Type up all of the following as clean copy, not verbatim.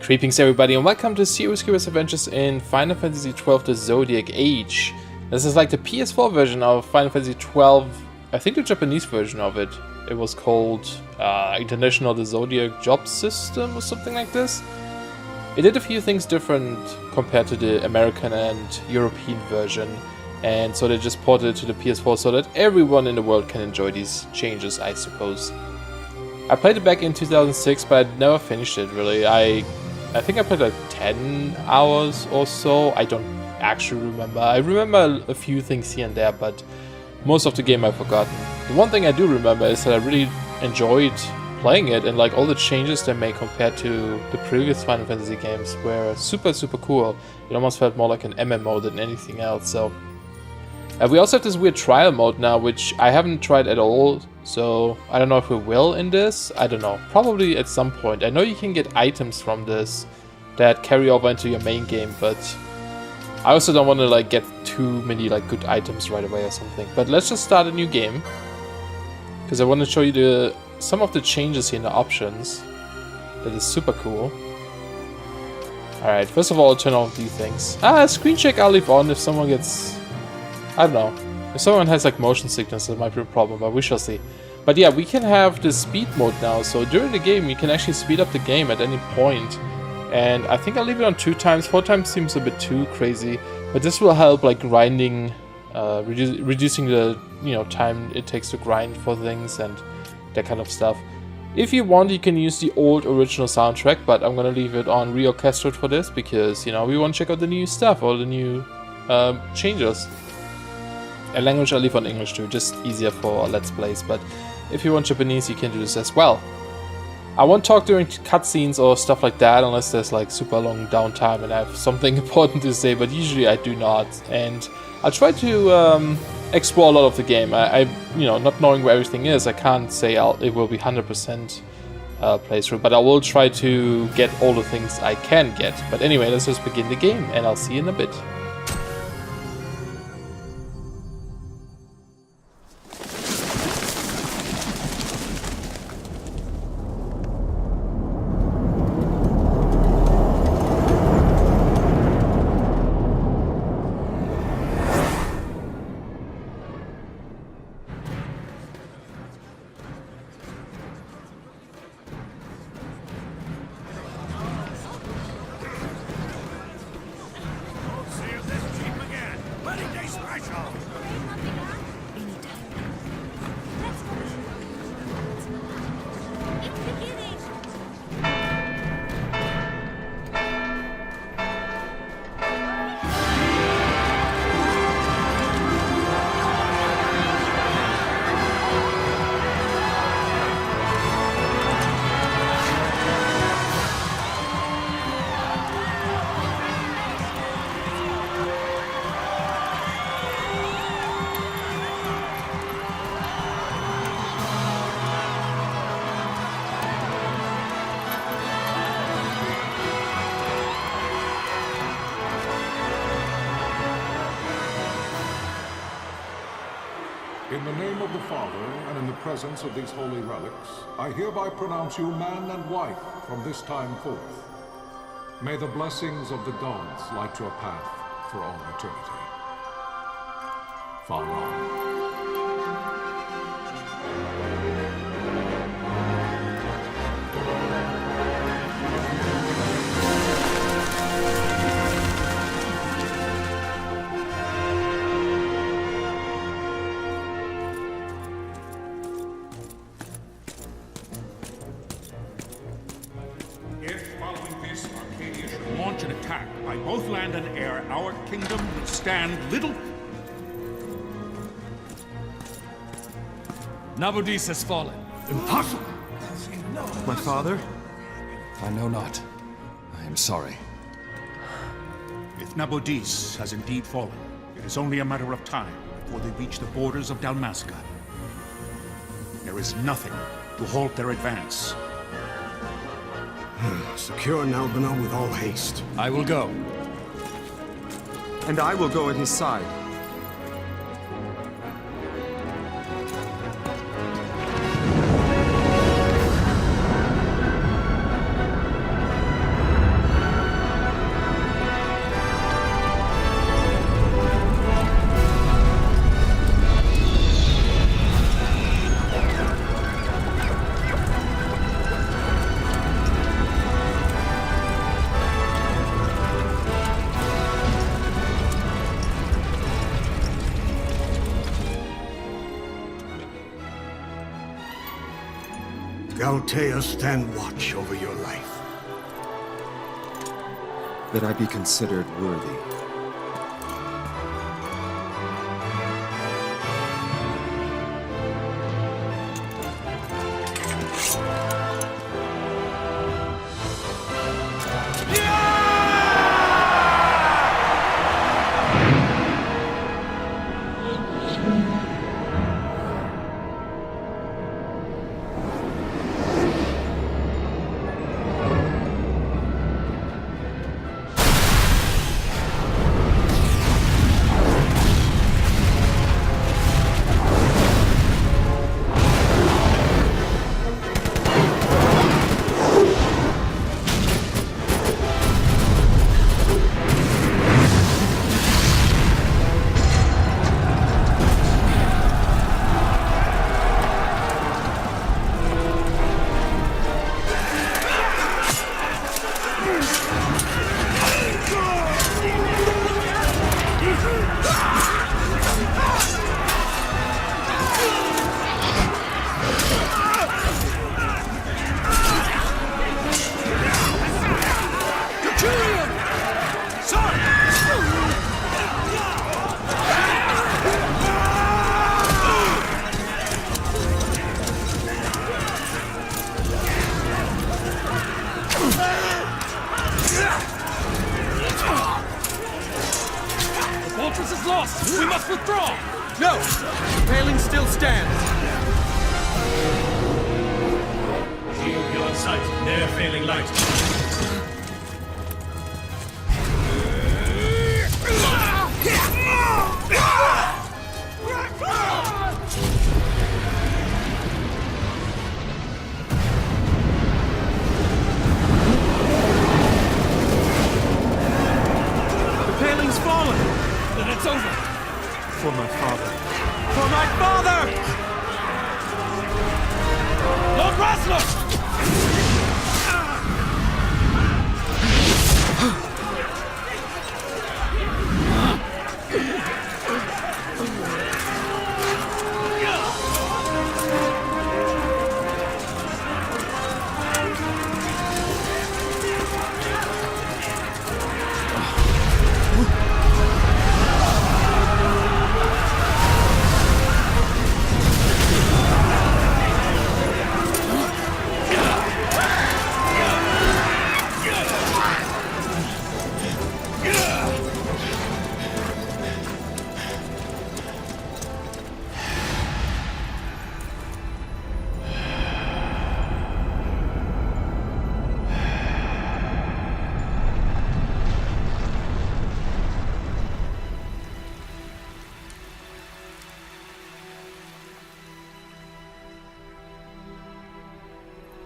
Creepings everybody, and welcome to Serious Adventures in Final Fantasy XII The Zodiac Age. This is like the PS4 version of Final Fantasy XII, I think the Japanese version of it. It was called International The Zodiac Job System or something like this. It did a few things different compared to the American and European version, and so they just ported it to the PS4 so that everyone in the world can enjoy these changes, I suppose. I played it back in 2006, but I never finished it really. I think I played like 10 hours or so. I don't actually remember. I remember a few things here and there, but most of the game I've forgotten. The one thing I do remember is that I really enjoyed playing it, and like all the changes they made compared to the previous Final Fantasy games were super cool. It almost felt more like an MMO than anything else. So we also have this weird trial mode now, which I haven't tried at all. So I don't know if we will in this. I don't know. Probably at some point. I know you can get items from this that carry over into your main game, but I also don't want to like get too many like good items right away or something. But let's just start a new game, because I want to show you some of the changes here in the options. That is super cool. Alright, first of all, I'll turn on a few things. Screen check I'll leave on if someone gets... I don't know. If someone has like motion sickness, that might be a problem, but we shall see. But yeah, we can have the speed mode now, so during the game you can actually speed up the game at any point. And I think I'll leave it on 2 times. 4 times seems a bit too crazy, but this will help like grinding, reducing the time it takes to grind for things and that kind of stuff. If you want, you can use the old original soundtrack, but I'm gonna leave it on reorchestrate for this because we want to check out the new stuff or the new changes. And language I'll leave on English too, just easier for Let's Plays, but if you want Japanese you can do this as well. I won't talk during cutscenes or stuff like that unless there's like super long downtime and I have something important to say, but usually I do not. And I'll try to explore a lot of the game. I not knowing where everything is, I can't say it will be 100% playthrough, but I will try to get all the things I can get. But anyway, let's just begin the game and I'll see you in a bit. In the name of the Father, and in the presence of these holy relics, I hereby pronounce you man and wife from this time forth. May the blessings of the gods light your path for all eternity. Farewell. By both land and air, our kingdom would stand little... Nabudis has fallen. Impossible! My father? I know not. I am sorry. If Nabudis has indeed fallen, it is only a matter of time before they reach the borders of Dalmasca. There is nothing to halt their advance. Secure Nalbina with all haste. I will go. And I will go at his side. Altea stand watch over your life. That I be considered worthy. We must withdraw! No! Failing still stands! Shield beyond sight, near failing light. The paling's fallen! Then it's over! For my father. For my father! Lord Rasler!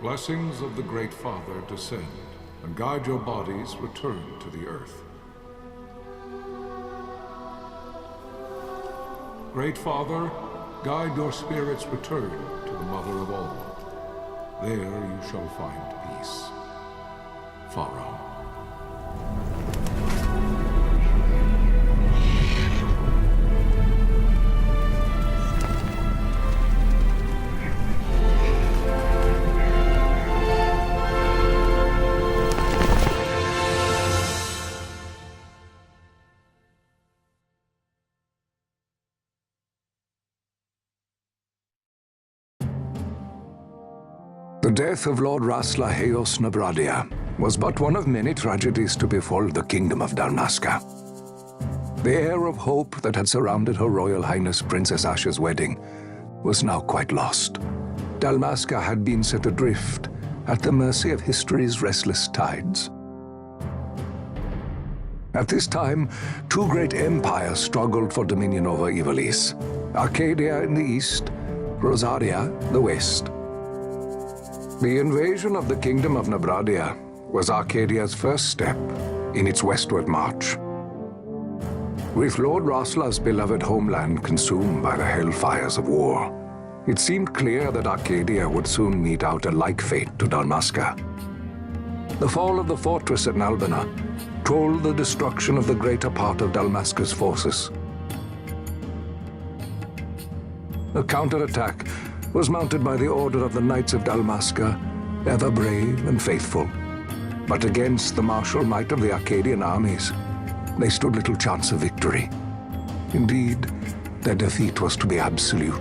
Blessings of the Great Father descend, and guide your bodies return to the earth. Great Father, guide your spirits return to the Mother of all. There you shall find peace. Pharaoh. The death of Lord Rasla Heos Nabradia was but one of many tragedies to befall the Kingdom of Dalmasca. The air of hope that had surrounded Her Royal Highness Princess Asha's wedding was now quite lost. Dalmasca had been set adrift at the mercy of history's restless tides. At this time, two great empires struggled for dominion over Ivalice: Arcadia in the east, Rosaria the west. The invasion of the Kingdom of Nabradia was Arcadia's first step in its westward march. With Lord Rasla's beloved homeland consumed by the hellfires of war, it seemed clear that Arcadia would soon mete out a like fate to Dalmasca. The fall of the fortress at Nalbina told the destruction of the greater part of Dalmasca's forces. A counterattack was mounted by the Order of the Knights of Dalmasca, ever brave and faithful. But against the martial might of the Arcadian armies, they stood little chance of victory. Indeed, their defeat was to be absolute.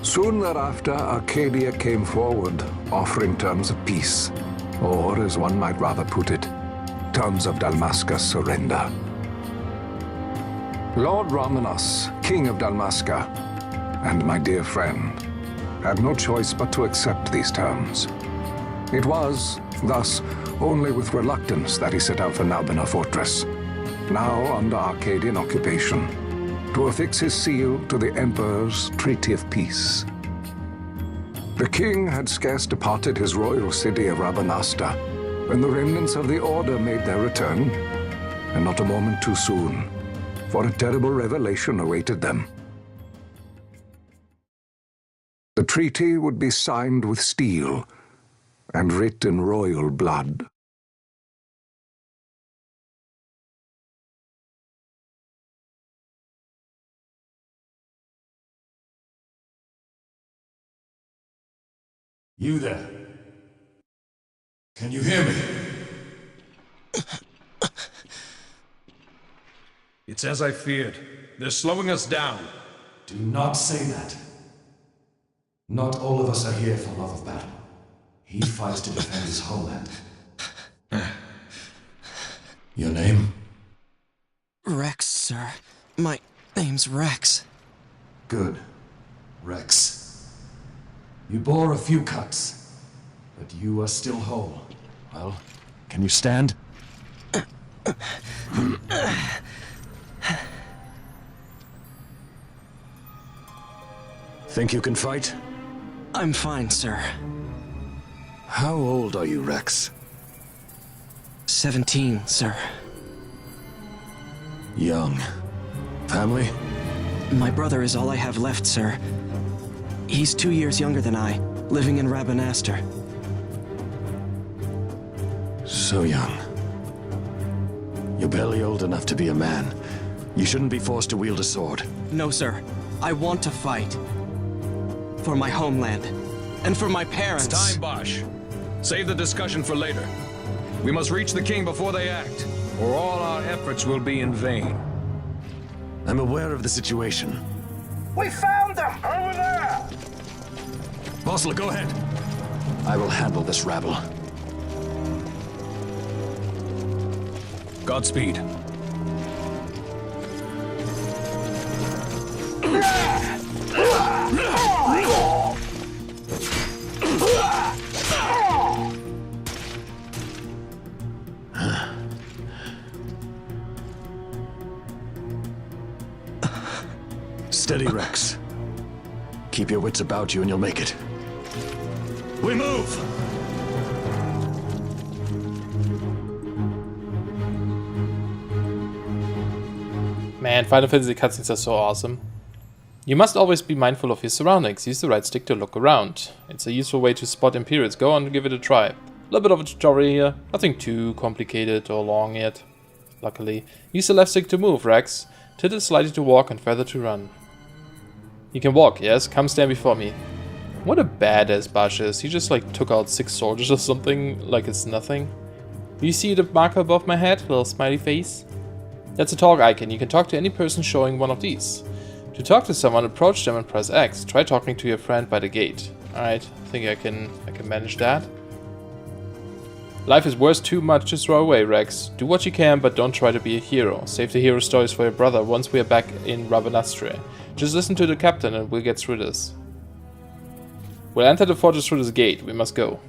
Soon thereafter, Arcadia came forward, offering terms of peace, or, as one might rather put it, terms of Dalmasca's surrender. Lord Romanos, King of Dalmasca, and my dear friend, had no choice but to accept these terms. It was, thus, only with reluctance that he set out for Nalbina Fortress, now under Arcadian occupation, to affix his seal to the Emperor's Treaty of Peace. The king had scarce departed his royal city of Rabanasta when the remnants of the Order made their return, and not a moment too soon, for a terrible revelation awaited them. The treaty would be signed with steel and writ in royal blood. You there? Can you hear me? It's as I feared. They're slowing us down. Do not say that. Not all of us are here for love of battle. He fights to defend his homeland. Your name? Rex, sir. My name's Rex. Good. Rex. You bore a few cuts, but you are still whole. Well, can you stand? Think you can fight? I'm fine, sir. How old are you, Rex? 17, sir. Young. Family? My brother is all I have left, sir. He's 2 years younger than I, living in Rabanaster. So young. You're barely old enough to be a man. You shouldn't be forced to wield a sword. No, sir. I want to fight. For my homeland. And for my parents. It's time, Bosch. Save the discussion for later. We must reach the king before they act, or all our efforts will be in vain. I'm aware of the situation. We found them! Over there! Bossler, go ahead. I will handle this rabble. Godspeed. Steady, Rex. Keep your wits about you and you'll make it. We move! Man, Final Fantasy cutscenes are so awesome. You must always be mindful of your surroundings. Use the right stick to look around. It's a useful way to spot Imperials. Go on and give it a try. A little bit of a tutorial here. Nothing too complicated or long yet. Luckily. Use the left stick to move, Rex. Tilde slightly to walk and feather to run. You can walk, yes? Come stand before me. What a badass Bosch is. He just like took out 6 soldiers or something like it's nothing. Do you see the marker above my head? Little smiley face? That's a talk icon. You can talk to any person showing one of these. To talk to someone, approach them and press X. Try talking to your friend by the gate. Alright, I think I can manage that. Life is worth too much to throw away, Rex. Do what you can, but don't try to be a hero. Save the hero stories for your brother once we are back in Rabanastre. Just listen to the captain and we'll get through this. We'll enter the fortress through this gate. We must go.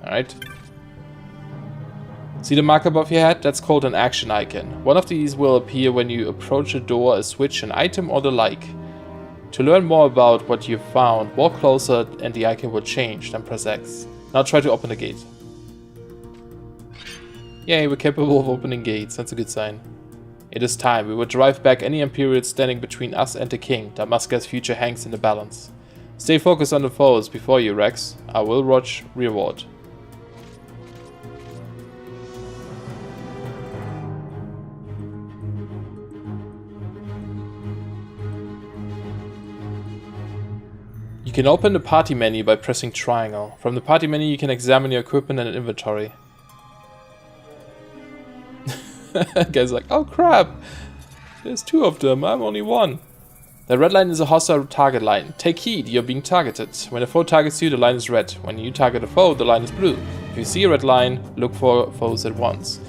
Alright. See the mark above your head? That's called an action icon. One of these will appear when you approach a door, a switch, an item, or the like. To learn more about what you found, walk closer and the icon will change, then press X. Now try to open the gate. Yay, we're capable of opening gates. That's a good sign. It is time. We will drive back any Imperials standing between us and the king. Dalmasca's future hangs in the balance. Stay focused on the foes before you, Rex. I will watch reward. You can open the party menu by pressing triangle. From the party menu you can examine your equipment and inventory. Guy's like, oh crap! There's 2 of them, I'm only 1. The red line is a hostile target line. Take heed, you're being targeted. When a foe targets you, the line is red. When you target a foe, the line is blue. If you see a red line, look for foes at once.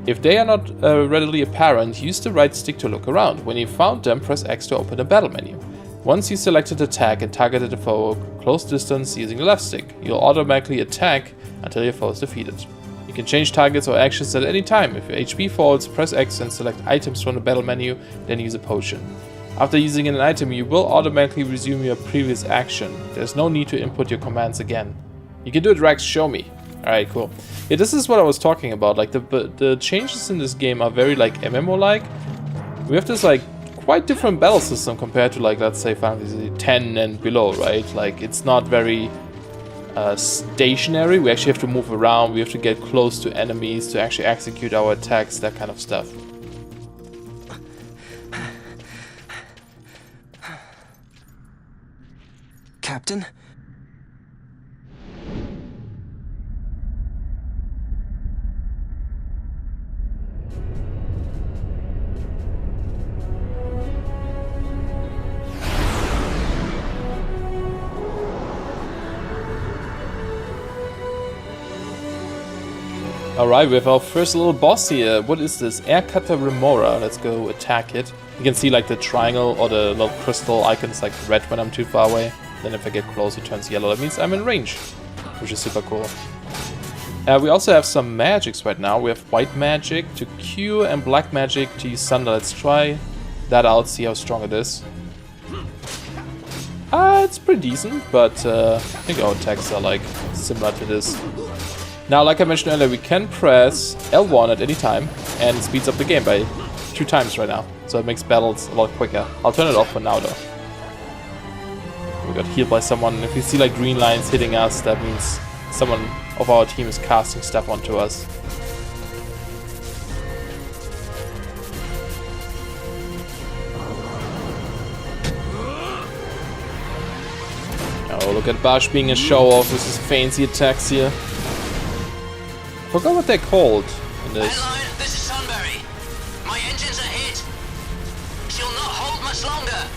If they are not readily apparent, use the right stick to look around. When you found them, press X to open the battle menu. Once you selected attack and targeted a foe close distance using the left stick, you'll automatically attack until your foe is defeated. You can change targets or actions at any time. If your HP falls, press X and select items from the battle menu, then use a potion. After using an item, you will automatically resume your previous action. There's no need to input your commands again. You can do it, Rex, show me. Alright, cool. Yeah, this is what I was talking about. Like, the changes in this game are very, like, MMO-like. We have this, like, quite different battle system compared to, like, let's say Final Fantasy X and below, right? Like, it's not very stationary. We actually have to move around. We have to get close to enemies to actually execute our attacks, that kind of stuff. Captain? Alright, we have our first little boss here. What is this? Air Cutter Remora. Let's go attack it. You can see like the triangle or the little crystal icons like red when I'm too far away. Then if I get close it turns yellow. That means I'm in range, which is super cool. We also have some magics right now. We have white magic to cure and black magic to use thunder. Let's try that out, see how strong it is. It's pretty decent, but I think our attacks are like similar to this. Now, like I mentioned earlier, we can press L1 at any time, and it speeds up the game by 2 times right now. So it makes battles a lot quicker. I'll turn it off for now, though. We got healed by someone. If you see like green lines hitting us, that means someone of our team is casting stuff onto us. Oh, look at Bash being a show-off with his fancy attacks here. Forgot what they're called in this. Lion, this is Sunbury. My engines are hit. She'll not hold much longer.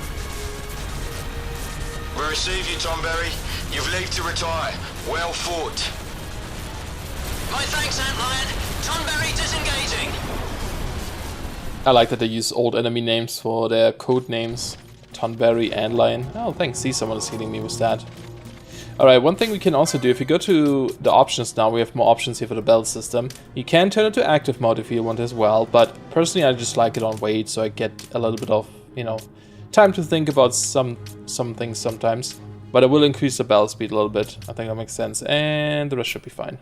We receive you, Tomberry. You've leave to retire. Well fought. My thanks, Antlion. Tomberry disengaging. I like that they use old enemy names for their code names. Tonberry, Antlion. Oh, thanks. See, someone is healing me with that. Alright, one thing we can also do, if you go to the options now, we have more options here for the battle system. You can turn it to active mode if you want as well, but personally I just like it on wait, so I get a little bit of, you know, time to think about some things sometimes. But I will increase the battle speed a little bit. I think that makes sense, and the rest should be fine.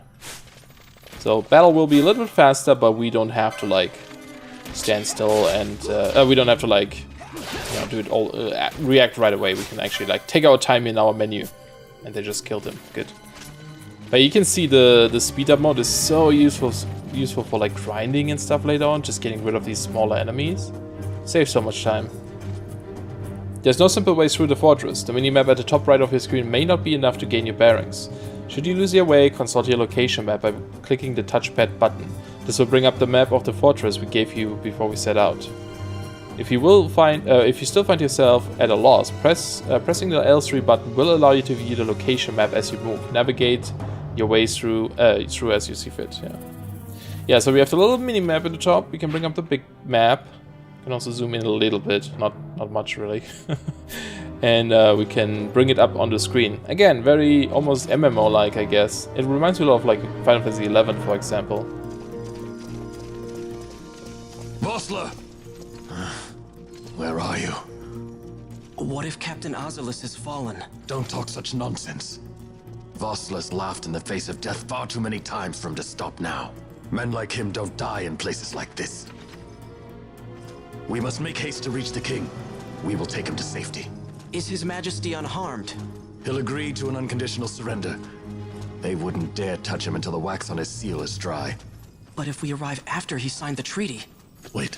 So battle will be a little bit faster, but we don't have to like stand still, and we don't have to like, you know, do it all react right away. We can actually like take our time in our menu. And they just killed him. Good. But you can see the speed up mode is so useful for like grinding and stuff later on. Just getting rid of these smaller enemies. Saves so much time. There's no simple way through the fortress. The minimap at the top right of your screen may not be enough to gain your bearings. Should you lose your way, consult your location map by clicking the touchpad button. This will bring up the map of the fortress we gave you before we set out. If you still find yourself at a loss, pressing the L3 button will allow you to view the location map as you move. Navigate your way through as you see fit. Yeah. So we have the little mini map at the top. We can bring up the big map. We can also zoom in a little bit, not much really, and we can bring it up on the screen. Again, very almost MMO-like, I guess. It reminds me a lot of like Final Fantasy XI, for example. Vossler! Where are you? What if Captain Ivalice has fallen? Don't talk such nonsense. Vossler's laughed in the face of death far too many times for him to stop now. Men like him don't die in places like this. We must make haste to reach the king. We will take him to safety. Is His Majesty unharmed? He'll agree to an unconditional surrender. They wouldn't dare touch him until the wax on his seal is dry. But if we arrive after he signed the treaty... Wait.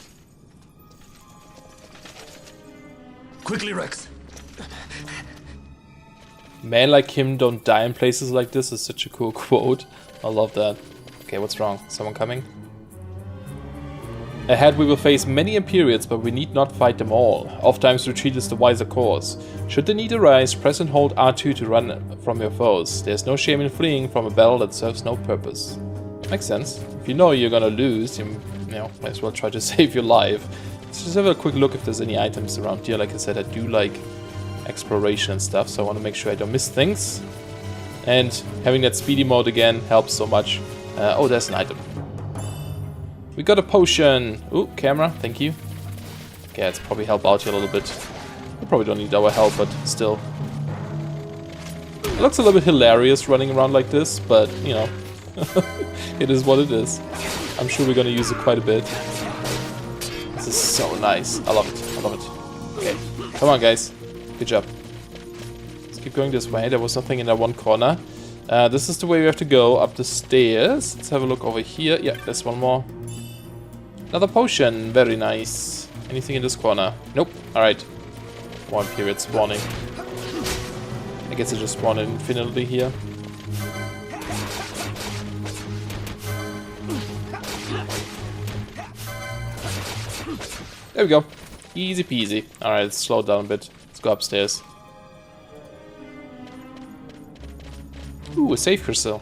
Quickly, Rex. Men like him don't die in places like this is such a cool quote. I love that. Okay, what's wrong? Someone coming? Ahead we will face many Imperials, but we need not fight them all. Oftentimes retreat is the wiser course. Should the need arise, press and hold R2 to run from your foes. There's no shame in fleeing from a battle that serves no purpose. Makes sense. If you know you're gonna lose, you know, might as well try to save your life. Let's just have a quick look if there's any items around here. Like I said, I do like exploration and stuff, so I want to make sure I don't miss things. And having that speedy mode again helps so much. Oh, there's an item. We got a potion. Ooh, camera, thank you. Okay, let's probably help out here a little bit. We probably don't need our help, but still. It looks a little bit hilarious running around like this, but, you know, it is what it is. I'm sure we're gonna use it quite a bit. This is so nice. I love it. I love it. Okay, come on, guys. Good job. Let's keep going this way. There was nothing in that one corner. This is the way we have to go, up the stairs. Let's have a look over here. Yeah, there's one more. Another potion. Very nice. Anything in this corner? Nope. Alright. One period spawning. I guess it just spawned infinitely here. There we go. Easy peasy. Alright, let's slow down a bit. Let's go upstairs. Ooh, a save crystal.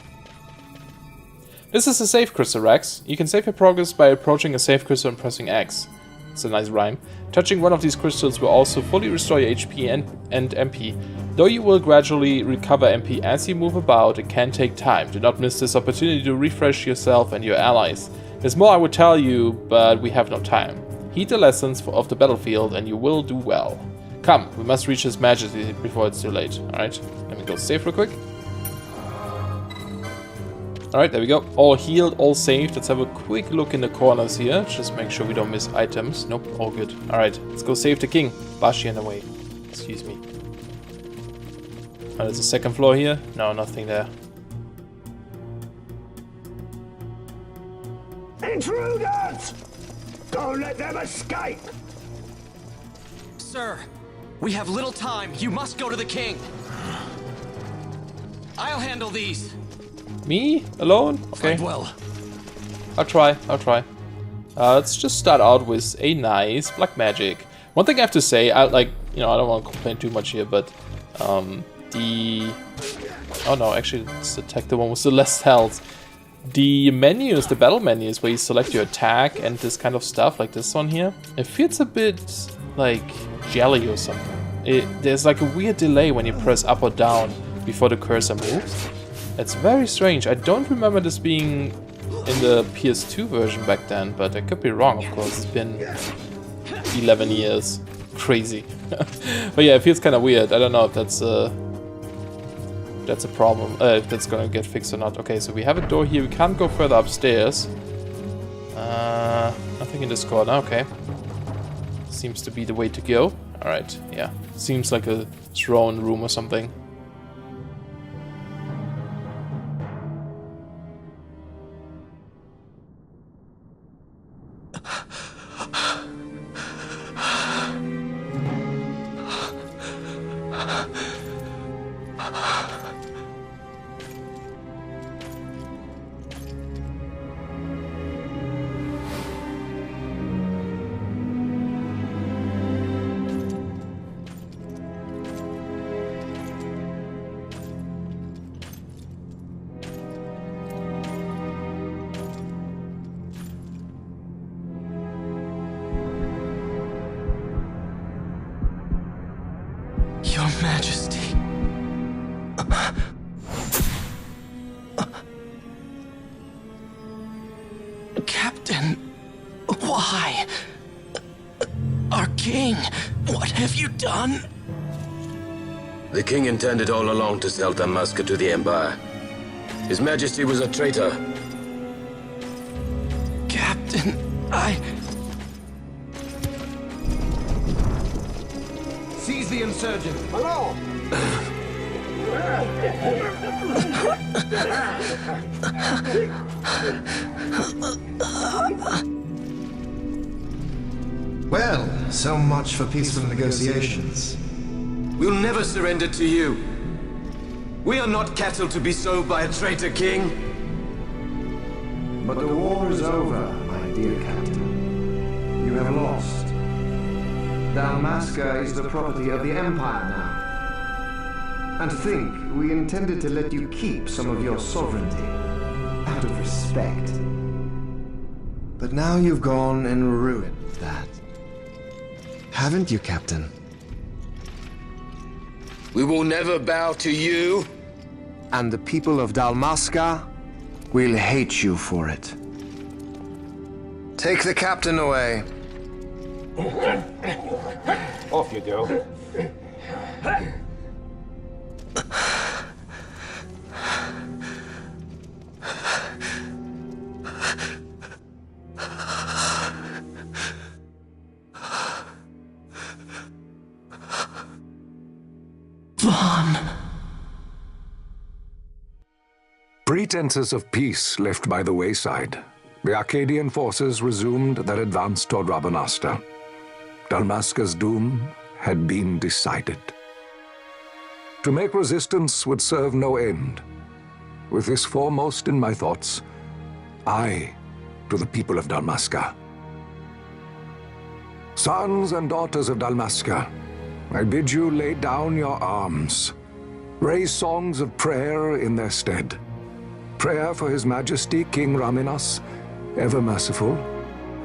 This is a save crystal, Rex. You can save your progress by approaching a save crystal and pressing X. It's a nice rhyme. Touching one of these crystals will also fully restore your HP and MP. Though you will gradually recover MP as you move about, it can take time. Do not miss this opportunity to refresh yourself and your allies. There's more I would tell you, but we have no time. Heed the lessons of the battlefield and you will do well. Come, we must reach His Majesty before it's too late. Alright, let me go save real quick. Alright, there we go. All healed, all saved. Let's have a quick look in the corners here. Just make sure we don't miss items. Nope, all good. Alright, let's go save the king. Bashi in the way. Excuse me. Oh, there's a second floor here. No, nothing there. Intruders! Don't let them escape! Sir, we have little time. You must go to the king. I'll handle these. Me? Alone? Okay. Well. I'll try. Let's just start out with a nice black magic. One thing I have to say, I don't want to complain too much here, but oh no, actually let's attack the one with the less health. The menus, the battle menus where you select your attack and this kind of stuff, like this one here, it feels a bit like jelly or something. There's like a weird delay when you press up or down before the cursor moves. It's very strange. I don't remember this being in the PS2 version back then, but I could be wrong, of course. It's been 11 years. Crazy. But yeah, it feels kind of weird. I don't know if that's a problem, if that's gonna get fixed or not. Okay, so we have a door here. We can't go further upstairs. Nothing in this corner. Okay. Seems to be the way to go. Alright, yeah. Seems like a throne room or something. Your Majesty. Captain, why? Our king, what have you done? The king intended all along to sell Damaska to the Empire. His Majesty was a traitor. Captain, Seize the insurgent! Along! Well, so much for peaceful negotiations. We'll never surrender to you. We are not cattle to be sold by a traitor king. But the war is over, my dear captain. You have lost. Dalmasca is the property of the Empire now. And to think, we intended to let you keep some of your sovereignty, out of respect. But now you've gone and ruined that. Haven't you, Captain? We will never bow to you. And the people of Dalmasca will hate you for it. Take the captain away. Off you go. Pretenses of peace left by the wayside, the Arcadian forces resumed their advance toward Rabanasta. Dalmasca's doom had been decided. To make resistance would serve no end. With this foremost in my thoughts, I to the people of Dalmasca. Sons and daughters of Dalmasca, I bid you lay down your arms. Raise songs of prayer in their stead. Prayer for His Majesty King Raminas, ever merciful,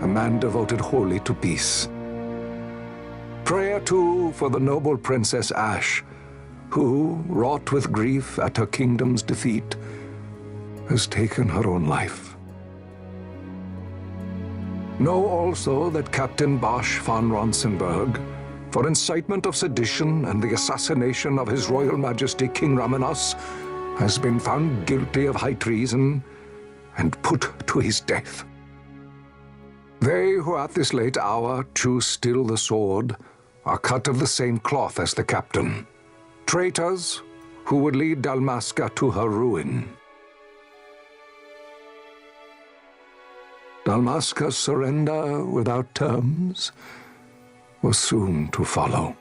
a man devoted wholly to peace. Prayer, too, for the noble Princess Ash, who, wrought with grief at her kingdom's defeat, has taken her own life. Know also that Captain Bosch von Ronsenberg, for incitement of sedition and the assassination of His Royal Majesty King Raminas, has been found guilty of high treason and put to his death. They who at this late hour choose still the sword are cut of the same cloth as the captain, traitors who would lead Dalmasca to her ruin. Dalmasca's surrender without terms was soon to follow.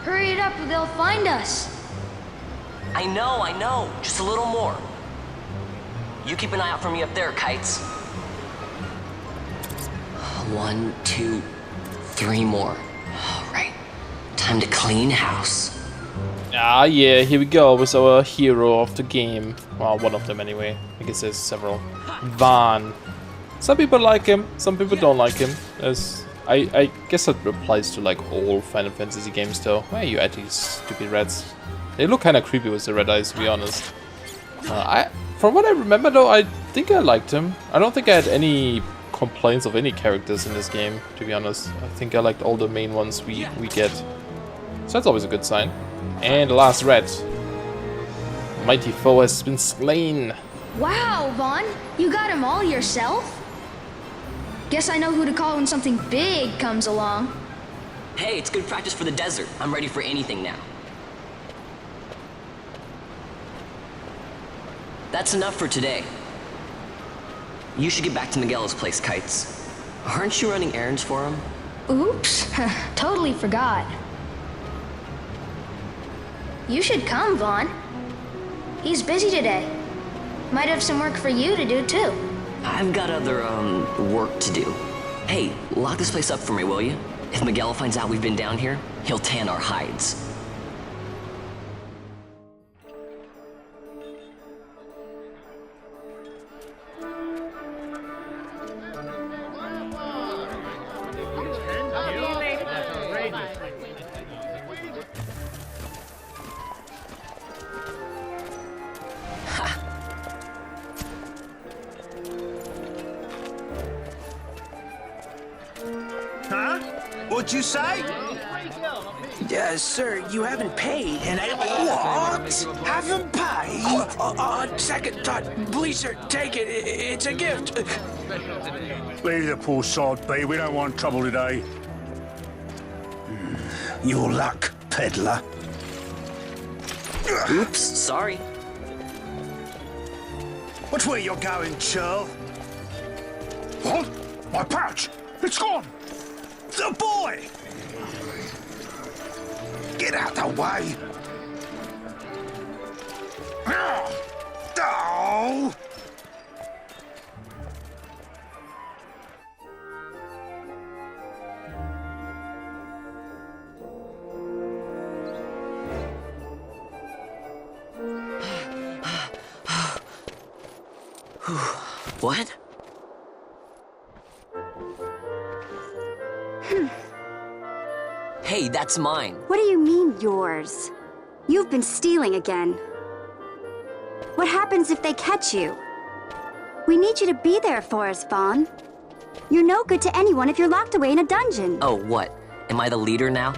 Hurry it up or they'll find us. I know. Just a little more. You keep an eye out for me up there, Kites. 1, 2, 3 more. All right. Time to clean house. Ah, yeah, here we go with our hero of the game. Well, one of them anyway. I guess there's several. Vaughn. Some people like him, some people don't like him. I guess that applies to like all Final Fantasy games though. Why are you at these stupid rats? They look kind of creepy with the red eyes, to be honest. From what I remember though, I think I liked him. I don't think I had any complaints of any characters in this game, to be honest. I think I liked all the main ones we get. So that's always a good sign. And the last rat. Mighty foe has been slain. Wow, Vaughn, you got him all yourself? Guess I know who to call when something big comes along. Hey, it's good practice for the desert. I'm ready for anything now. That's enough for today. You should get back to Miguel's place, Kites. Aren't you running errands for him? Oops, totally forgot. You should come, Vaughn. He's busy today. Might have some work for you to do, too. I've got other, work to do. Hey, lock this place up for me, will you? If Miguel finds out we've been down here, he'll tan our hides. What'd you say? Sir, you haven't paid, and I... What? Haven't paid? On second thought, please, sir, take it. It's a gift. Leave the poor sod be. We don't want trouble today. Your luck, peddler. Oops, sorry. Watch where you're going, churl. What? My pouch! It's gone! The boy! Get out the way! Oh! What? Hey, that's mine. What do you mean, yours? You've been stealing again. What happens if they catch you? We need you to be there for us, Vaughn. You're no good to anyone if you're locked away in a dungeon. Oh, what? Am I the leader now?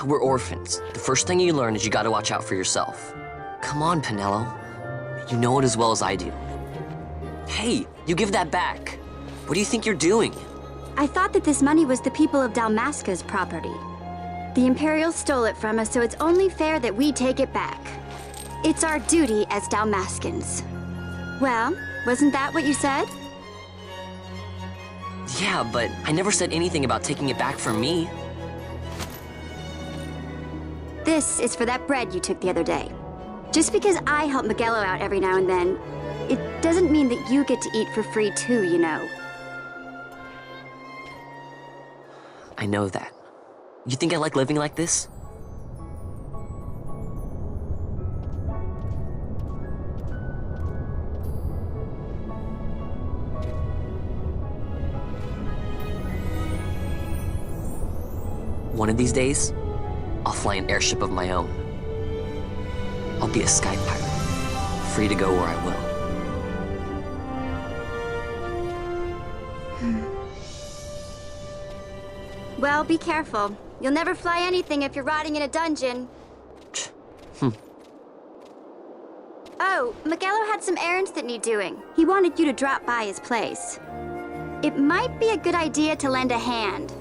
We're orphans. The first thing you learn is you gotta watch out for yourself. Come on, Pinello. You know it as well as I do. Hey, you give that back. What do you think you're doing? I thought that this money was the people of Dalmasca's property. The Imperials stole it from us, so it's only fair that we take it back. It's our duty as Dalmascans. Well, wasn't that what you said? Yeah, but I never said anything about taking it back from me. This is for that bread you took the other day. Just because I help Miguelo out every now and then, it doesn't mean that you get to eat for free too, you know. I know that. You think I like living like this? One of these days, I'll fly an airship of my own. I'll be a sky pirate, free to go where I will. Well, be careful. You'll never fly anything if you're rotting in a dungeon. Oh, Miguelo had some errands that need doing. He wanted you to drop by his place. It might be a good idea to lend a hand.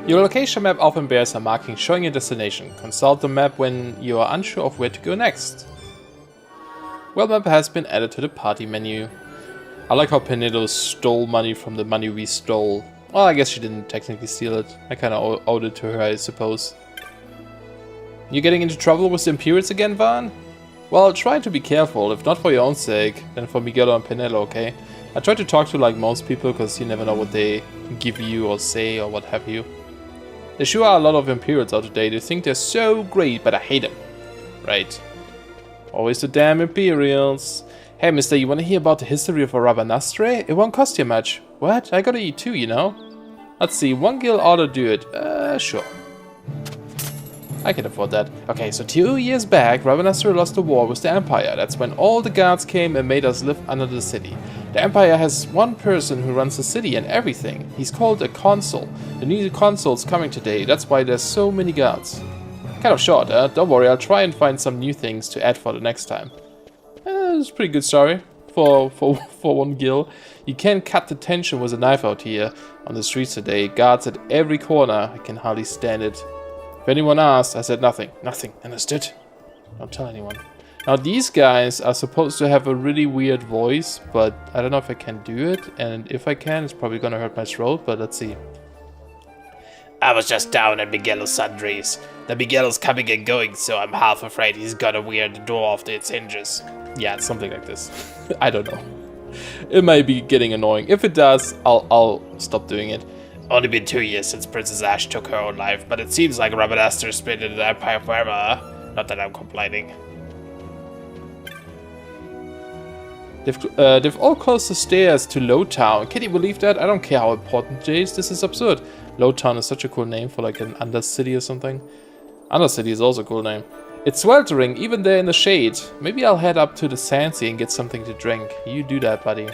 Your location map often bears a marking showing your destination. Consult the map when you are unsure of where to go next. World map has been added to the party menu. I like how Pinello stole money from the money we stole. Well, I guess she didn't technically steal it. I kinda owed it to her, I suppose. You getting into trouble with the Imperials again, Vaughn? Well, try to be careful, if not for your own sake, then for Miguelo and Pinello, okay? I try to talk to like most people, because you never know what they give you or say or what have you. There sure are a lot of Imperials out today. They think they're so great, but I hate them. Right. Always the damn Imperials. Hey, mister, you wanna hear about the history of a Rabanastre? It won't cost you much. What? I gotta eat too, you know? Let's see, one guild ought to do it. Sure. I can afford that. Okay, so 2 years back, Rabanastre lost the war with the Empire. That's when all the guards came and made us live under the city. The Empire has one person who runs the city and everything. He's called a consul. The new consul's coming today, that's why there's so many guards. Kind of short, huh? Don't worry, I'll try and find some new things to add for the next time. It's a pretty good story for one guild. You can't cut the tension with a knife out here on the streets today. Guards at every corner. I can hardly stand it. If anyone asked, I said nothing. Nothing. Understood? Don't tell anyone. Now these guys are supposed to have a really weird voice, but I don't know if I can do it. And if I can, it's probably gonna hurt my throat, but let's see. I was just down at Miguelo's sundries. The Miguelo's coming and going, so I'm half afraid he's gonna wear the door off its hinges. Yeah, it's something like this. I don't know. It might be getting annoying. If it does, I'll stop doing it. Only been 2 years since Princess Ash took her own life, but it seems like Rabadaster's been in the Empire forever, huh? Not that I'm complaining. They've all closed the stairs to Lowtown. Can you believe that? I don't care how important it is. This is absurd. Lowtown is such a cool name for like an undercity or something. Undercity is also a cool name. It's sweltering, even there in the shade. Maybe I'll head up to the Sandsea and get something to drink. You do that, buddy.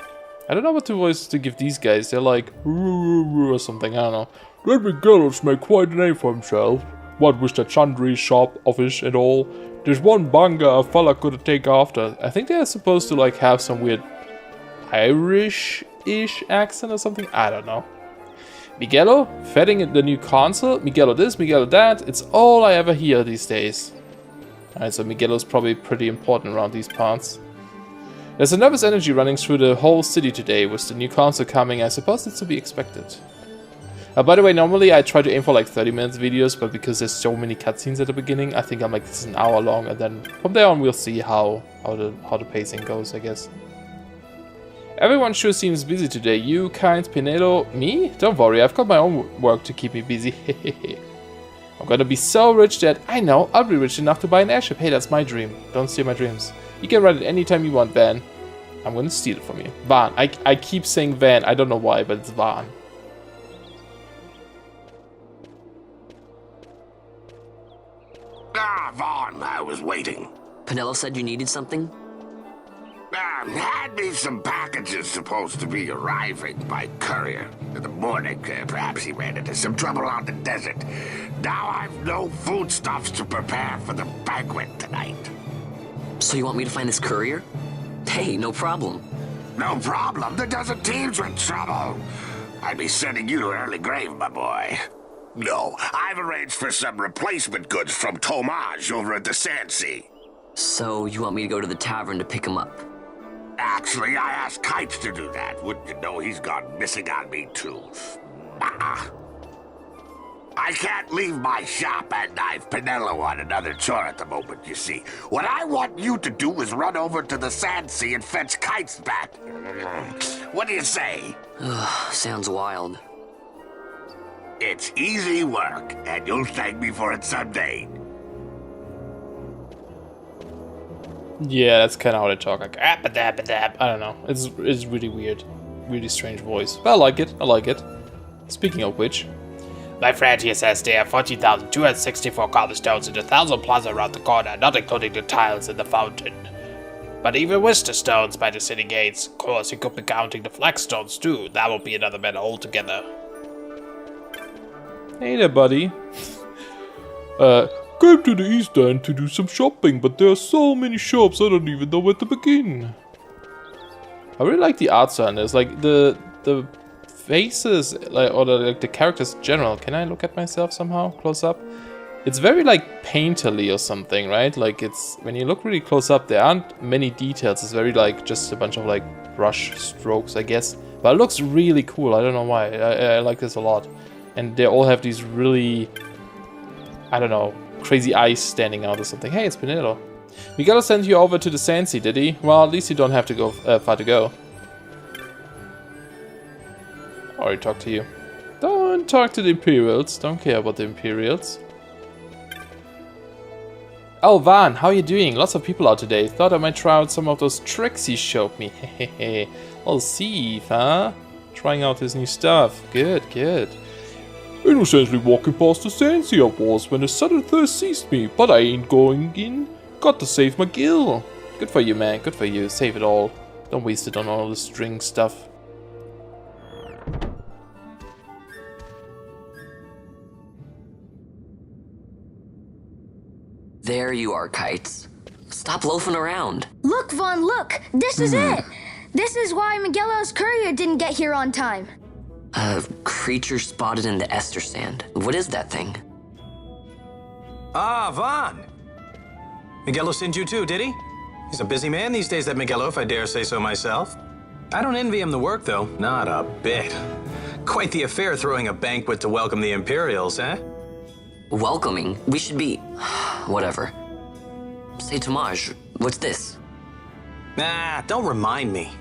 I don't know what voice to give these guys. They're like, or something, I don't know. That Miguel's made quite a name for himself. What with the sundry shop, office and all. There's one banger a fella could take after. I think they're supposed to like have some weird Irish-ish accent or something. I don't know. Miguelo, fetting the new console. Miguelo this, Miguelo that. It's all I ever hear these days. Alright, so Miguelo's probably pretty important around these parts. There's a nervous energy running through the whole city today. With the new console coming, I suppose it's to be expected. By the way, normally I try to aim for like 30 minutes videos, but because there's so many cutscenes at the beginning, I think I'll make this an hour long, and then from there on we'll see how the pacing goes, I guess. Everyone sure seems busy today. You, Kind, Pinelo, me? Don't worry, I've got my own work to keep me busy. I'm gonna be so rich that, I know, I'll be rich enough to buy an airship. Hey, that's my dream. Don't steal my dreams. You can ride it anytime you want, Van. I'm gonna steal it from you. Van. I keep saying Van. I don't know why, but it's Van. Ah, Vaughn, I was waiting. Pinello said you needed something? Had me some packages supposed to be arriving by courier. In the morning, perhaps he ran into some trouble on the desert. Now I've no foodstuffs to prepare for the banquet tonight. So you want me to find this courier? Hey, no problem. No problem. The desert team's in trouble. I'd be sending you to an early grave, my boy. No, I've arranged for some replacement goods from Tomage over at the Sandsea. So you want me to go to the tavern to pick him up? Actually, I asked Kites to do that. Wouldn't you know he's gone missing on me, too. I can't leave my shop, and I've Pinello on another chore at the moment, you see. What I want you to do is run over to the Sandsea and fetch Kites back. What do you say? Sounds wild. It's easy work, and you'll thank me for it someday. Yeah, that's kind of how they talk. Like, I don't know. It's really weird. Really strange voice. But I like it. I like it. Speaking of which. My friend here says there are 14,264 cobblestones and 1,000 plaza around the corner, not including the tiles in the fountain. But even with the stones by the city gates, of course, you could be counting the flagstones too. That would be another matter altogether. Hey there, buddy. Came to the East End to do some shopping, but there are so many shops I don't even know where to begin. I really like the art style. There's like the faces, like, or the characters in general. Can I look at myself somehow close up? It's very like painterly or something, right? Like it's when you look really close up, there aren't many details. It's very like just a bunch of like brush strokes, I guess. But it looks really cool. I don't know why. I like this a lot. And they all have these really, I don't know, crazy eyes standing out or something. Hey, it's Pinello. Miguel sent you over to the Sandsea, did he? Well, at least you don't have to go far to go. Already talked to you. Don't talk to the Imperials. Don't care about the Imperials. Oh, Van, how are you doing? Lots of people out today. Thought I might try out some of those tricks he showed me. Hehehe. Well, Steve, huh? Trying out his new stuff. Good, good. Innocently walking past the Sandsea I was when a sudden thirst seized me, but I ain't going in. Got to save my gill. Good for you, man. Good for you. Save it all. Don't waste it on all the string stuff. There you are, Kites. Stop loafing around. Look, Vaughn, look! This is it! This is why Miguelo's courier didn't get here on time. A creature spotted in the Ester Sand. What is that thing? Ah, Vaughn! Miguelo sent you too, did he? He's a busy man these days, that Miguelo, if I dare say so myself. I don't envy him the work, though. Not a bit. Quite the affair throwing a banquet to welcome the Imperials, eh? Welcoming? We should be... whatever. Say, Tomage, what's this? Nah, don't remind me.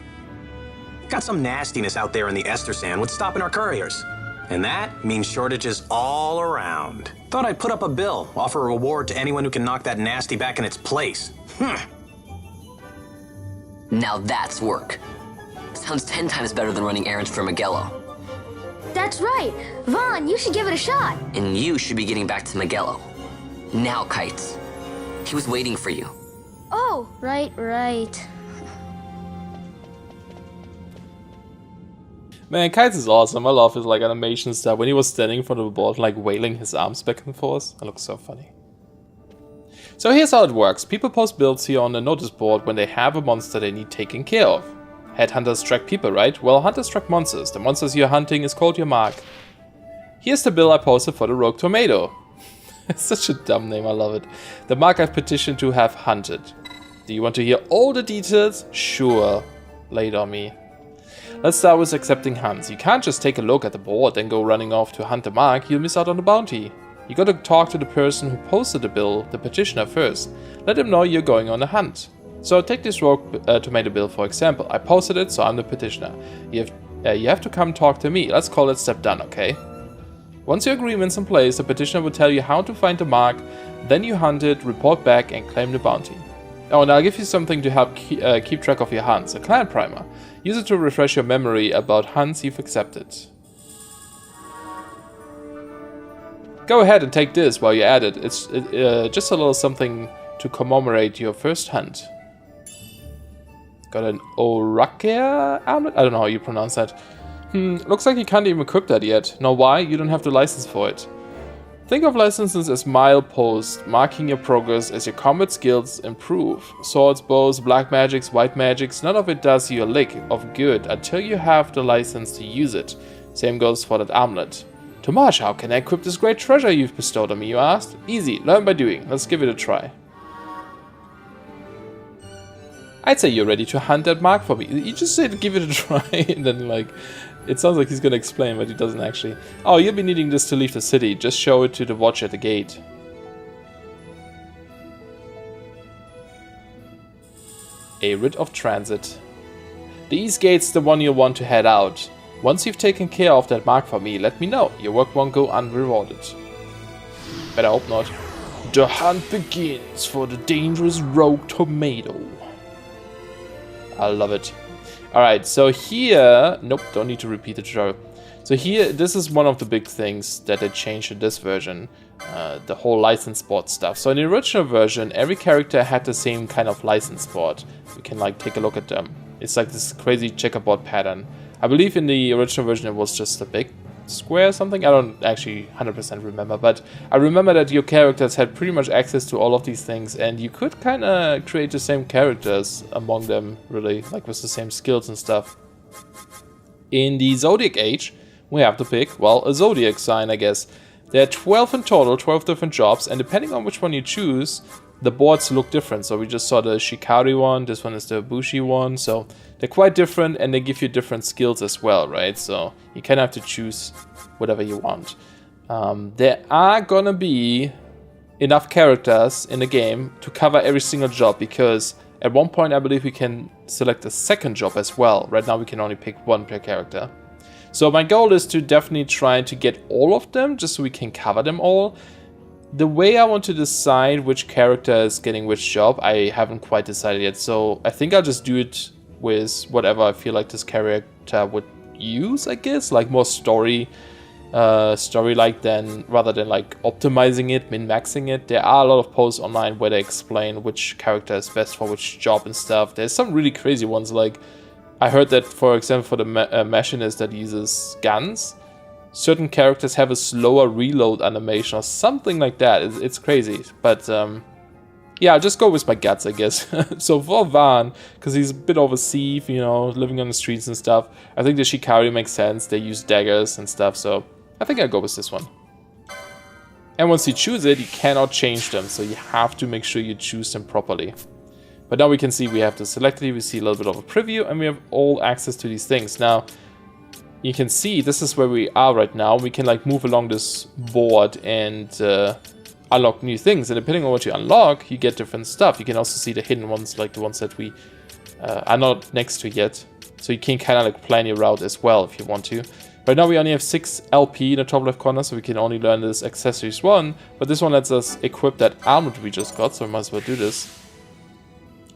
Got some nastiness out there in the Ester Sand. What's stopping our couriers? And that means shortages all around. Thought I'd put up a bill, offer a reward to anyone who can knock that nasty back in its place. Now that's work. Sounds 10 times better than running errands for Miguelo. That's right. Vaughn, you should give it a shot. And you should be getting back to Miguelo. Now, Kites. He was waiting for you. Oh, right. Man, Kites is awesome. I love his like animation stuff. When he was standing in front of the board, like wailing his arms back and forth. That looks so funny. So here's how it works. People post builds here on the notice board when they have a monster they need taken care of. Headhunters track people, right? Well, hunters track monsters. The monsters you're hunting is called your mark. Here's the bill I posted for the Rogue Tomato. It's such a dumb name, I love it. The mark I've petitioned to have hunted. Do you want to hear all the details? Sure. Lay it on me. Let's start with accepting hunts. You can't just take a look at the board and go running off to hunt the mark. You'll miss out on the bounty. You gotta talk to the person who posted the bill, the petitioner, first. Let him know you're going on a hunt. So take this Rogue Tomato bill for example. I posted it, so I'm the petitioner. You have to come talk to me. Let's call it step done, okay? Once your agreement's in place, the petitioner will tell you how to find the mark, then you hunt it, report back, and claim the bounty. Oh, and I'll give you something to help keep track of your hunts, a client primer. Use it to refresh your memory about hunts you've accepted. Go ahead and take this while you're at it. It's just a little something to commemorate your first hunt. Got an Orakia amulet? I don't know how you pronounce that. Looks like you can't even equip that yet. Know why? You don't have the license for it. Think of licenses as mileposts, marking your progress as your combat skills improve. Swords, bows, black magics, white magics, none of it does you a lick of good until you have the license to use it. Same goes for that amulet. Tomash, how can I equip this great treasure you've bestowed on me, you asked? Easy, learn by doing. Let's give it a try. I'd say you're ready to hunt that mark for me. You just said give it a try, and then like, it sounds like he's gonna explain, but he doesn't actually. Oh, you'll be needing this to leave the city. Just show it to the watch at the gate. A writ of transit. The east gate's the one you'll want to head out. Once you've taken care of that mark for me, let me know. Your work won't go unrewarded. Better hope not. The hunt begins for the dangerous Rogue Tomato. I love it. Alright, so here... Nope, don't need to repeat the tutorial. So here, this is one of the big things that they changed in this version. The whole license board stuff. So in the original version, every character had the same kind of license board. You can like take a look at them. It's like this crazy checkerboard pattern. I believe in the original version it was just a big square or something. I don't actually 100% remember, but I remember that your characters had pretty much access to all of these things, and you could kind of create the same characters among them, really, like with the same skills and stuff. In the Zodiac Age, we have to pick, well, a Zodiac sign, I guess. There are 12 in total, 12 different jobs, and depending on which one you choose, the boards look different. So we just saw the Shikari one, this one is the Bushi one, so they're quite different and they give you different skills as well, right? So you kind of have to choose whatever you want. There are gonna be enough characters in the game to cover every single job, because at one point I believe we can select a second job as well. Right now we can only pick one per character. So my goal is to definitely try to get all of them, just so we can cover them all. The way I want to decide which character is getting which job, I haven't quite decided yet. So I think I'll just do it with whatever I feel like this character would use, I guess. Like more story-like rather than like optimizing it, min-maxing it. There are a lot of posts online where they explain which character is best for which job and stuff. There's some really crazy ones, like I heard that, for example, for the machinist that uses guns, certain characters have a slower reload animation or something like that. It's crazy, but yeah, I'll just go with my guts, I guess. So for Van, because he's a bit of a thief, you know, living on the streets and stuff, I think the Shikari makes sense. They use daggers and stuff, so I think I'll go with this one. And once you choose it, you cannot change them, so you have to make sure you choose them properly. But now we can see we have the selected, we see a little bit of a preview, and we have all access to these things. Now, you can see this is where we are right now. We can like move along this board and unlock new things, and depending on what you unlock, you get different stuff. You can also see the hidden ones, like the ones that we are not next to yet. So you can kind of like plan your route as well if you want to. Right now we only have 6 LP in the top left corner, so we can only learn this accessories 1, but this one lets us equip that armor we just got, so we might as well do this.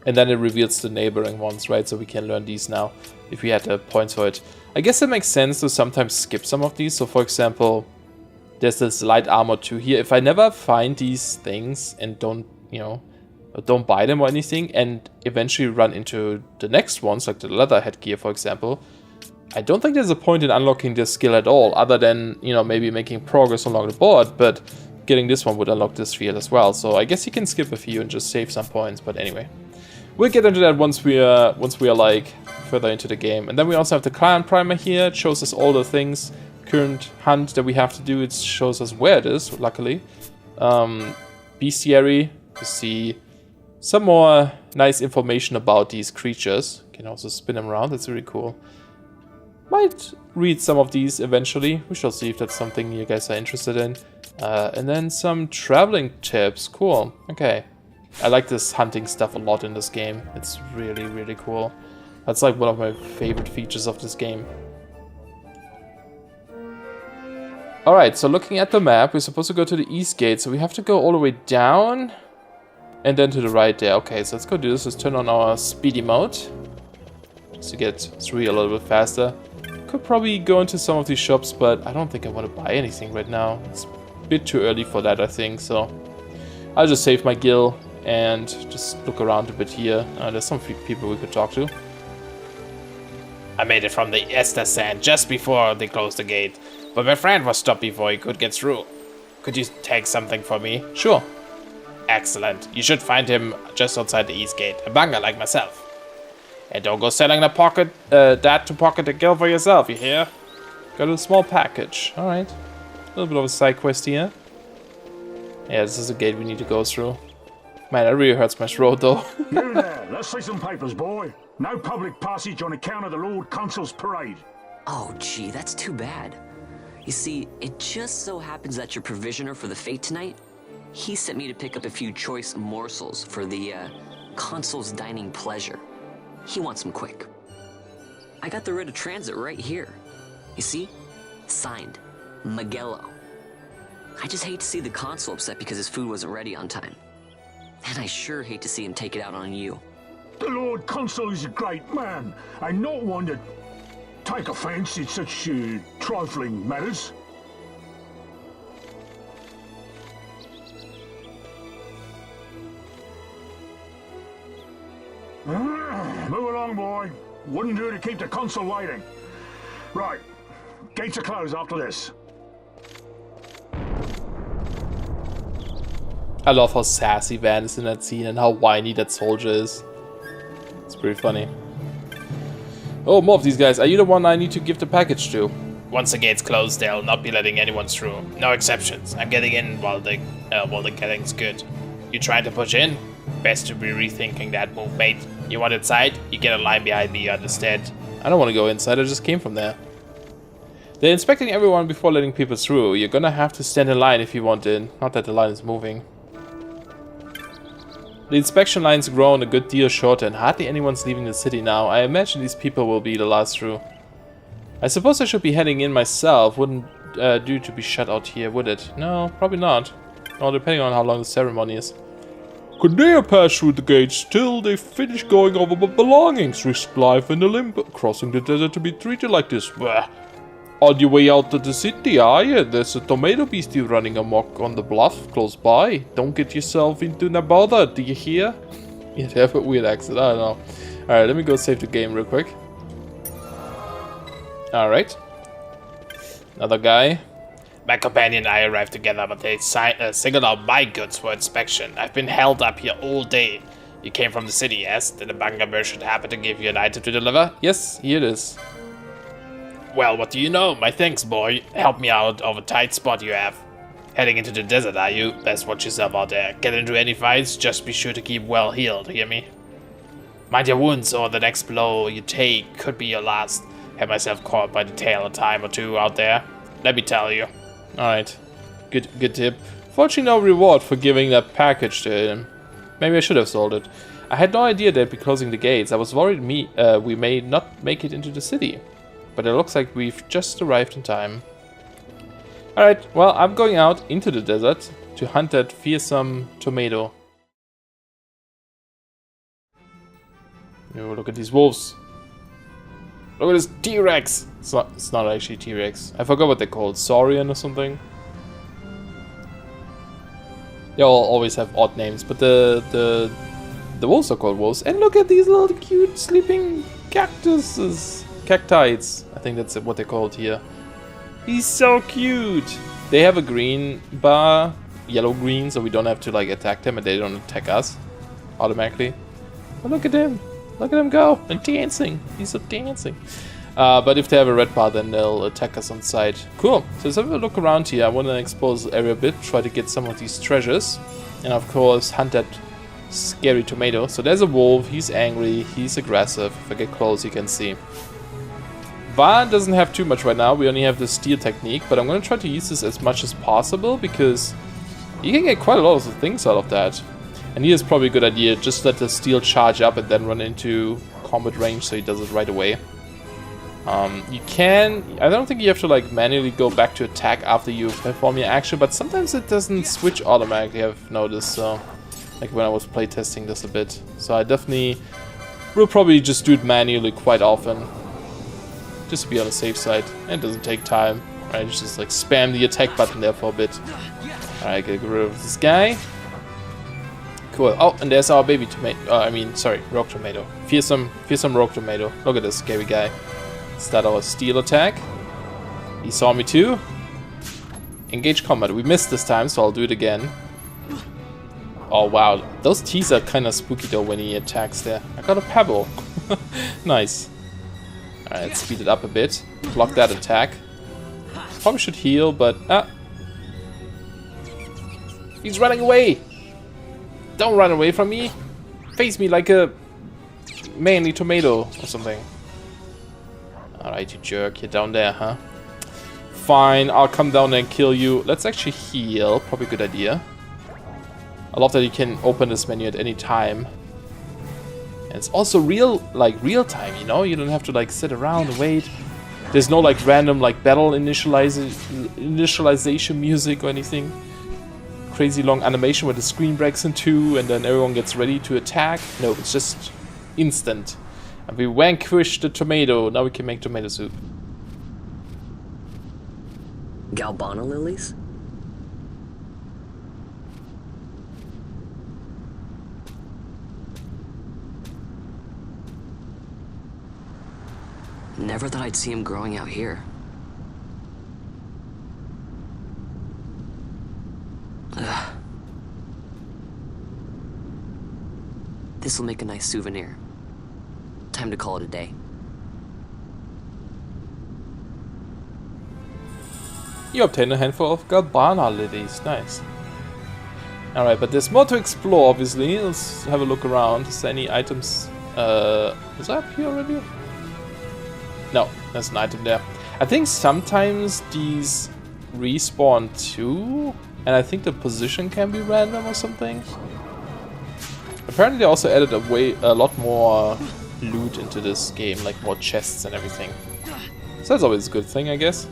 And then it reveals the neighboring ones, right? So we can learn these now if we had the points for it. I guess it makes sense to sometimes skip some of these. So for example, there's this light armor 2 here. If I never find these things and don't, you know, don't buy them or anything, and eventually run into the next ones, like the leather headgear, for example, I don't think there's a point in unlocking this skill at all, other than, you know, maybe making progress along the board, but getting this one would unlock this field as well. So I guess you can skip a few and just save some points, but anyway. We'll get into that once we are like further into the game. And then we also have the client primer here. It shows us all the things, current hunt that we have to do. It shows us where it is, luckily. Bestiary, to see some more nice information about these creatures. You can also spin them around, that's really cool. Might read some of these eventually. We shall see if that's something you guys are interested in. And then some traveling tips. Cool. Okay. I like this hunting stuff a lot in this game. It's really, really cool. That's like one of my favorite features of this game. Alright, so looking at the map, we're supposed to go to the east gate. So we have to go all the way down and then to the right there. Okay, so let's go do this. Let's turn on our speedy mode just to get through a little bit faster. Could probably go into some of these shops, but I don't think I want to buy anything right now. It's a bit too early for that, I think, so I'll just save my gil and just look around a bit here. There's some people we could talk to. I made it from the Ester Sand just before they closed the gate, but my friend was stopped before he could get through. Could you take something for me? Sure. Excellent. You should find him just outside the east gate, a banger like myself. And don't go selling that to pocket the gil for yourself, you hear? Got a small package. Alright. A little bit of a side quest here. Yeah, this is a gate we need to go through. Man, that really hurts my throat, though. You there, let's see some papers, boy. No public passage on account of the Lord Consul's parade. Oh, gee, that's too bad. You see, it just so happens that your provisioner for the fete tonight, he sent me to pick up a few choice morsels for the, Consul's dining pleasure. He wants them quick. I got the writ of transit right here. You see? Signed, Magello. I just hate to see the Consul upset because his food wasn't ready on time. And I sure hate to see him take it out on you. The Lord Consul is a great man, and not one to take offense in such trifling matters. Move along, boy. Wouldn't do to keep the Consul waiting. Right. Gates are closed after this. I love how sassy Van is in that scene and how whiny that soldier is. It's pretty funny. Oh, more of these guys. Are you the one I need to give the package to? Once the gate's closed, they'll not be letting anyone through. No exceptions. I'm getting in while the getting's good. You trying to push in? Best to be rethinking that move, mate. You want inside? You get a line behind me, you understand? I don't want to go inside, I just came from there. They're inspecting everyone before letting people through. You're gonna have to stand in line if you want in. Not that the line is moving. The inspection line's grown a good deal shorter and hardly anyone's leaving the city now. I imagine these people will be the last through. I suppose I should be heading in myself. Wouldn't do to be shut out here, would it? No, probably not. Well, depending on how long the ceremony is. Could dare pass through the gates till they finish going over my belongings. Risk life in the limb, crossing the desert to be treated like this. Bleh. On your way out of the city, there's a tomato beastie running amok on the bluff close by. Don't get yourself into no bother, do you hear? You'd have a weird accent, I don't know. Alright, let me go save the game real quick. Alright. Another guy. My companion and I arrived together, but they singled out my goods for inspection. I've been held up here all day. You came from the city, yes? Did the Banga merchant happen to give you an item to deliver? Yes, here it is. Well, what do you know? My thanks, boy. Help me out of a tight spot you have. Heading into the desert, are you? Best watch yourself out there. Get into any fights, just be sure to keep well healed, hear me? Mind your wounds, or the next blow you take could be your last. Had myself caught by the tail a time or two out there. Let me tell you. Alright. Good tip. Fortunately, no reward for giving that package to him. Maybe I should have sold it. I had no idea they'd be closing the gates. I was worried we may not make it into the city. But it looks like we've just arrived in time. Alright, well, I'm going out into the desert to hunt that fearsome tomato. Oh, look at these wolves. Look at this T-Rex! It's not actually T-Rex. I forgot what they're called. Saurian or something? They all always have odd names, but the wolves are called wolves. And look at these little cute sleeping cactuses. Cactides. I think that's what they're called here. He's so cute. They have a green bar, yellow-green, so we don't have to like attack them and they don't attack us automatically. But look at him. Look at him go. And dancing. He's so dancing. But if they have a red bar, then they'll attack us on sight. Cool. So let's have a look around here. I want to explore the area a bit, try to get some of these treasures. And of course, hunt that scary tomato. So there's a wolf. He's angry. He's aggressive. If I get close, you can see. Vaan doesn't have too much right now. We only have the steal technique. But I'm going to try to use this as much as possible because you can get quite a lot of things out of that. And here's probably a good idea. Just let the steal charge up and then run into combat range so he does it right away. You can... I don't think you have to like manually go back to attack after you perform your action, but sometimes it doesn't switch automatically, I've noticed, so... Like when I was playtesting this a bit. So I definitely will probably just do it manually quite often. Just to be on the safe side. And it doesn't take time. Right, just like spam the attack button there for a bit. Alright, get rid of this guy. Cool. Oh, and there's our baby tomato. Rogue tomato. Fearsome rogue tomato. Look at this scary guy. Start our steal attack. He saw me too. Engage combat. We missed this time, so I'll do it again. Oh wow, those teeth are kind of spooky though when he attacks there. I got a pebble. Nice. Alright, let's speed it up a bit. Block that attack. Probably should heal, but... He's running away! Don't run away from me! Face me like a manly tomato or something. Alright, you jerk. You're down there, huh? Fine, I'll come down and kill you. Let's actually heal. Probably a good idea. I love that you can open this menu at any time. And it's also real time, you know? You don't have to like sit around and wait. There's no like random like battle initialization music or anything. Crazy long animation where the screen breaks in two and then everyone gets ready to attack. No, it's just instant. And we vanquished the tomato. Now we can make tomato soup. Galbana lilies? Never thought I'd see him growing out here. Ugh. This'll make a nice souvenir. Time to call it a day. You obtain a handful of Galbana lilies. Nice. Alright, but there's more to explore, obviously. Let's have a look around. Is there any items? Is that up here already? No, there's an item there. I think sometimes these respawn too. And I think the position can be random or something. Apparently they also added a lot more loot into this game, like more chests and everything. So that's always a good thing, I guess.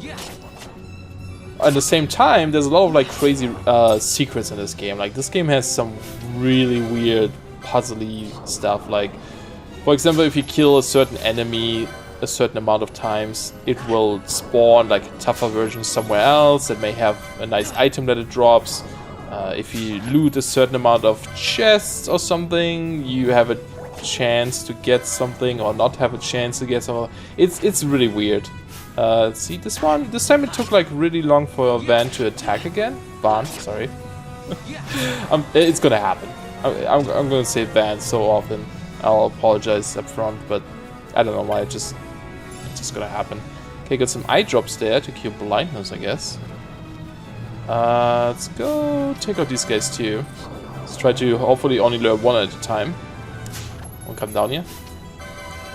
At the same time, there's a lot of like crazy secrets in this game. Like this game has some really weird puzzly stuff. Like, for example, if you kill a certain enemy a certain amount of times, it will spawn like a tougher version somewhere else. It may have a nice item that it drops. If you loot a certain amount of chests or something, you have a chance to get something or not have a chance to get something. It's really weird. See this one? This time it took like really long for Vaan to attack again. Vaan, sorry. It's gonna happen. I'm gonna say Vaan so often. I'll apologize up front, but I don't know why. It's just gonna happen. Okay, got some eye drops there to cure blindness, I guess. Let's go take out these guys too. Let's try to hopefully only lure one at a time. Won't come down here.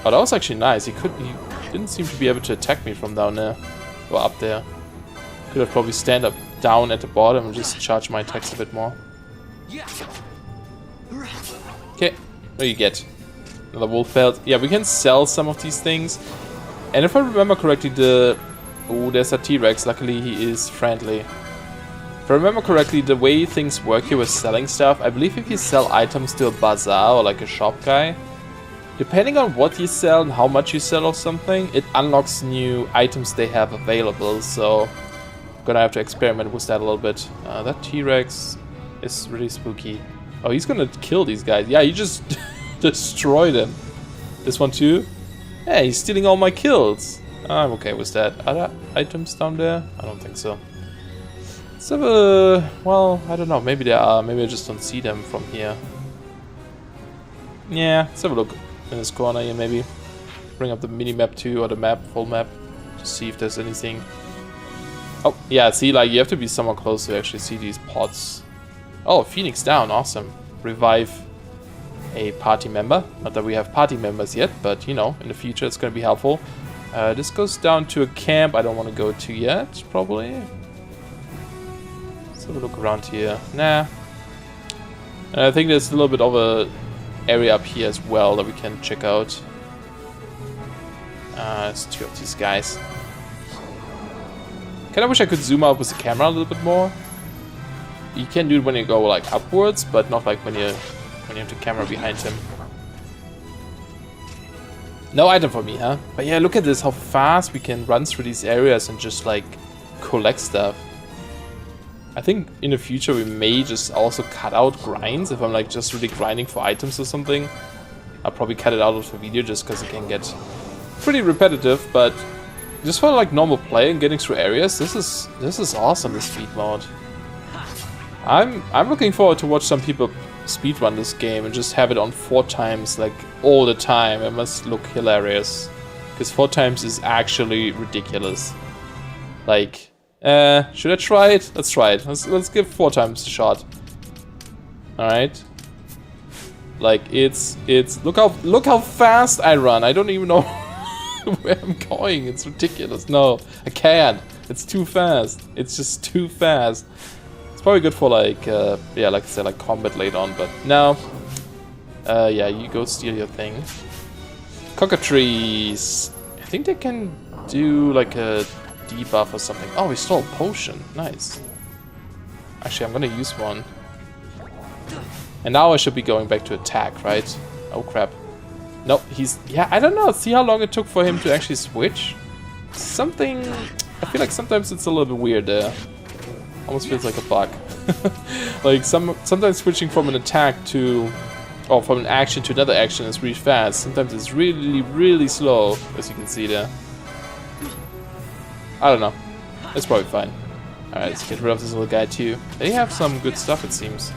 Oh, that was actually nice. He didn't seem to be able to attack me from down there. Or up there. Could have probably stand up down at the bottom and just charge my attacks a bit more. Okay, what do you get? Another wolf pelt. Yeah, we can sell some of these things. And if I remember correctly, oh, there's a T-Rex. Luckily, he is friendly. If I remember correctly, the way things work here with selling stuff, I believe if you sell items to a bazaar or like a shop guy, depending on what you sell and how much you sell of something, it unlocks new items they have available. So I'm gonna have to experiment with that a little bit. That T-Rex is really spooky. Oh, he's gonna kill these guys. Yeah, you just destroyed them. This one too? Yeah, he's stealing all my kills. I'm okay with that. Are there items down there? I don't think so. Let's have a... well, I don't know. Maybe there are. Maybe I just don't see them from here. Yeah, let's have a look in this corner here maybe. Bring up the mini-map too, or the map, full map, to see if there's anything. Oh, yeah, see, like, you have to be somewhat close to actually see these pods. Oh, Phoenix down, awesome. Revive a party member. Not that we have party members yet, but, you know, in the future it's going to be helpful. This goes down to a camp I don't want to go to yet, probably. Let's have a look around here. Nah. And I think there's a little bit of a area up here as well that we can check out. There's two of these guys. Kinda wish I could zoom out with the camera a little bit more. You can do it when you go like upwards, but not like when you have the camera behind him. No item for me, huh? But yeah, look at this, how fast we can run through these areas and just like collect stuff. I think in the future we may just also cut out grinds. If I'm like just really grinding for items or something, I'll probably cut it out of the video just because it can get pretty repetitive. But just for like normal play and getting through areas, this is awesome, this speed mode. I'm looking forward to watch some people speedrun this game and just have it on 4 times like all the time. It must look hilarious because 4 times is actually ridiculous. Like, should I try it? Let's try it. Let's give 4 times a shot. All right. Like it's look how fast I run. I don't even know where I'm going. It's ridiculous. No, I can't. It's too fast. It's just too fast. It's probably good for like yeah, like I said, like combat later on. But no. Yeah, you go steal your thing. Cockatrice. I think they can do like a debuff or something. Oh, we stole a potion. Nice. Actually, I'm gonna use one. And now I should be going back to attack, right? Oh crap. Nope, he's... yeah, I don't know. See how long it took for him to actually switch? Something... I feel like sometimes it's a little bit weird there. Almost feels like a bug. Like sometimes switching from an attack to... or from an action to another action is really fast. Sometimes it's really, really slow, as you can see there. I don't know. It's probably fine. Alright, let's get rid of this little guy too. They have some good stuff, it seems.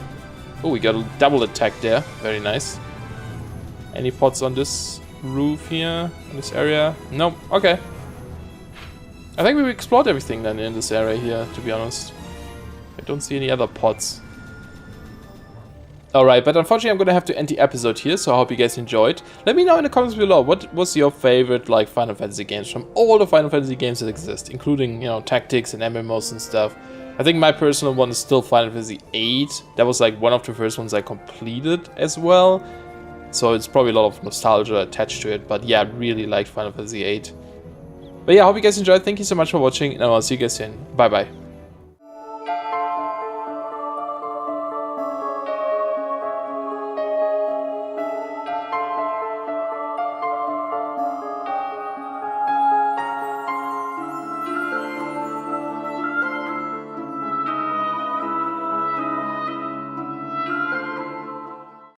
Oh, we got a double attack there. Very nice. Any pots on this roof here? In this area? Nope. Okay. I think we've explored everything then in this area here, to be honest. I don't see any other pots. Alright, but unfortunately I'm gonna have to end the episode here, so I hope you guys enjoyed. Let me know in the comments below, what was your favorite like Final Fantasy games from all the Final Fantasy games that exist, including, you know, tactics and MMOs and stuff. I think my personal one is still Final Fantasy VIII. That was like one of the first ones I completed as well. So it's probably a lot of nostalgia attached to it, but yeah, I really liked Final Fantasy VIII. But yeah, I hope you guys enjoyed. Thank you so much for watching, and I'll see you guys soon. Bye bye.